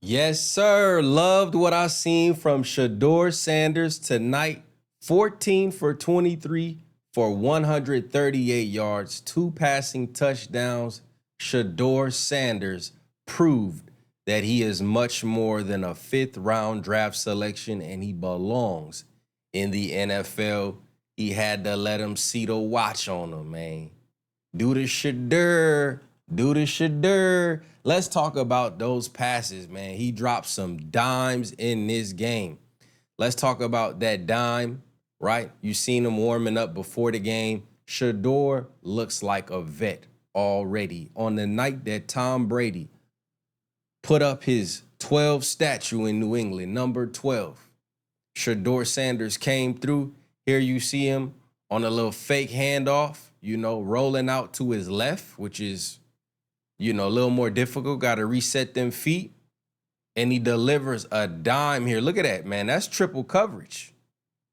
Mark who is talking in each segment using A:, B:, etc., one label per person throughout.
A: Yes, sir. Loved what I seen from Shedeur Sanders tonight. 14 for 23 for 138 yards, 2 passing touchdowns. Shedeur Sanders proved that he is much more than a 5th round draft selection and he belongs in the NFL. He had to let him see the watch on him, man. Do the Shedeur. Do the Shedeur. Let's talk about those passes, man. He dropped some dimes in this game. Let's talk about that dime, right? You seen him warming up before the game. Shedeur looks like a vet already. On the night that Tom Brady put up his 12 statue in New England, number 12, Shedeur Sanders came through. Here you see him on a little fake handoff, rolling out to his left, which is, a little more difficult. Got to reset them feet. And he delivers a dime here. Look at that, man. That's triple coverage.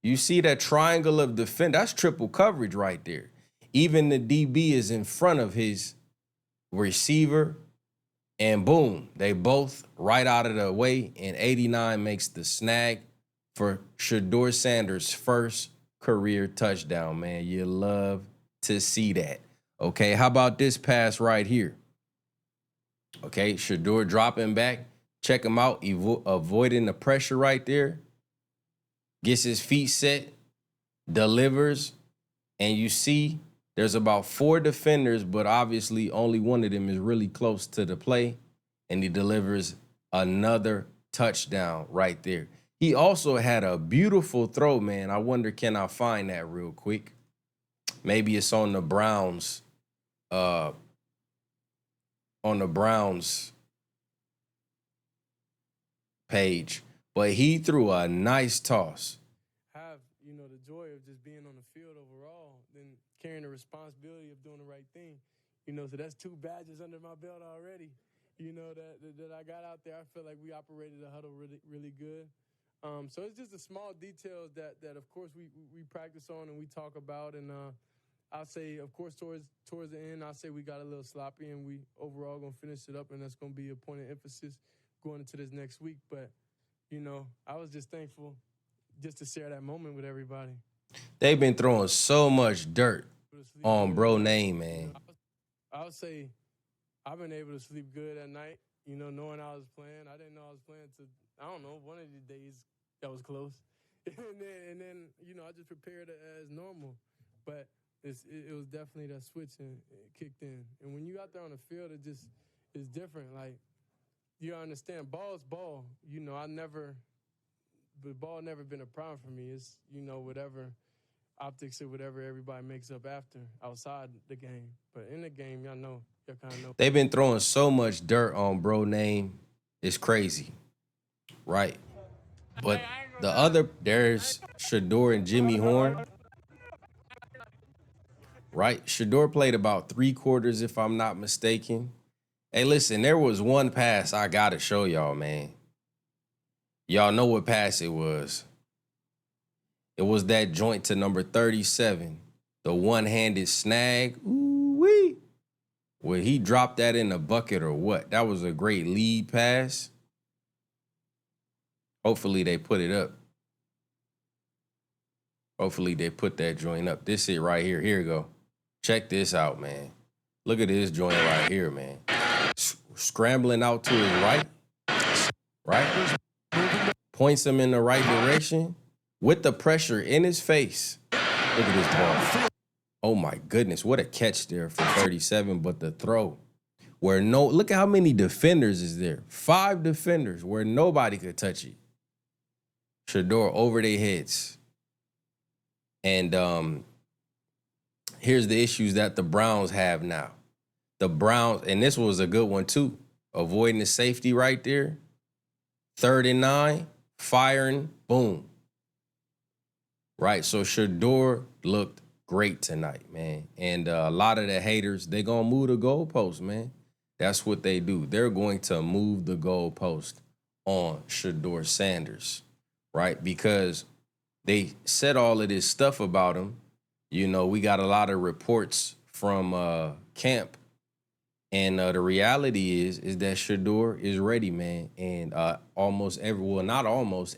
A: You see that triangle of defense? That's triple coverage right there. Even the DB is in front of his receiver. And boom, they both right out of the way. And 89 makes the snag for Shedeur Sanders' first career touchdown, man. You love to see that. Okay, how about this pass right here? Okay, Shedeur dropping back. Check him out, avoiding the pressure right there. Gets his feet set, delivers, and you see there's about 4 defenders, but obviously only one of them is really close to the play, and he delivers another touchdown right there. He also had a beautiful throw, man. I wonder, can I find that real quick? Maybe it's on the Browns, page, but he threw a nice toss.
B: Have, the joy of just being on the field overall, then carrying the responsibility of doing the right thing. So that's 2 badges under my belt already. That I got out there. I feel like we operated the huddle really, really good. So it's just the small details that of course we practice on and we talk about. And I'll say, of course, towards the end, I'll say we got a little sloppy and we overall gonna finish it up, and that's gonna be a point of emphasis going into this next week. But I was just thankful just to share that moment with everybody.
A: They've been throwing so much dirt on bro name, man.
B: I would say I've been able to sleep good at night, knowing I was playing. I didn't know I was playing to, I don't know, one of the days that was close. and then I just prepared it as normal. But it was definitely that switch and it kicked in. And when you out there on the field, it's different. Like, you understand, ball's ball. The ball never been a problem for me. It's, whatever optics or whatever everybody makes up after outside the game. But in the game, y'all kind of know.
A: They've been throwing so much dirt on bro name. It's crazy, right? But there's Shedeur and Jimmy Horn, right? Shedeur played about 3 quarters, if I'm not mistaken. Hey, listen, there was one pass I got to show y'all, man. Y'all know what pass it was. It was that joint to number 37, the one-handed snag. Ooh-wee. Well, he dropped that in the bucket or what? That was a great lead pass. Hopefully they put it up. Hopefully they put that joint up. This it right here. Here we go. Check this out, man. Look at this joint right here, man. Scrambling out to his right? Points him in the right direction with the pressure in his face. Look at this ball. Oh my goodness, what a catch there for 37, but the throw. Look at how many defenders is there. 5 defenders where nobody could touch it. Shedeur over their heads. And here's the issues that the Browns have now. The Browns, and this was a good one too, avoiding the safety right there. 3rd and 9, firing, boom. Right, so Shedeur looked great tonight, man. And a lot of the haters, they going to move the goalpost, man. That's what they do. They're going to move the goalpost on Shedeur Sanders, right? Because they said all of this stuff about him. We got a lot of reports from camp And the reality is that Shedeur is ready, man. And not almost,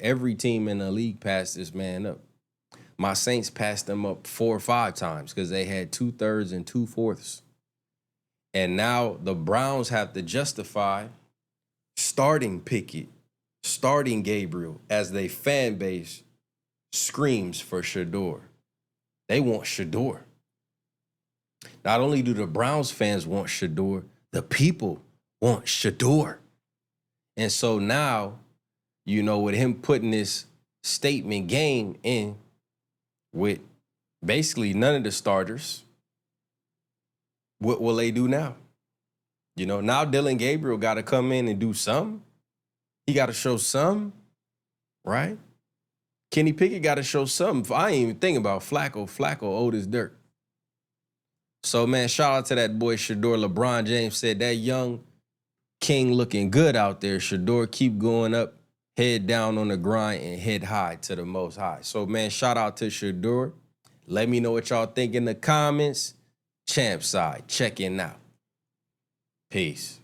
A: every team in the league passed this man up. My Saints passed them up 4 or 5 times because they had 2/3 and 2/4. And now the Browns have to justify starting Pickett, starting Gabriel as their fan base screams for Shedeur. They want Shedeur. Not only do the Browns fans want Shedeur, the people want Shedeur. And so now, with him putting this statement game in with basically none of the starters, what will they do now? Now Dylan Gabriel got to come in and do something. He got to show something, right? Kenny Pickett got to show something. I ain't even thinking about Flacco. Flacco old as dirt. So, man, shout out to that boy Shedeur. LeBron James said that young king looking good out there. Shedeur, keep going up, head down on the grind, and head high to the most high. So, man, shout out to Shedeur. Let me know what y'all think in the comments. CHAMPSIDE, checking out. Peace.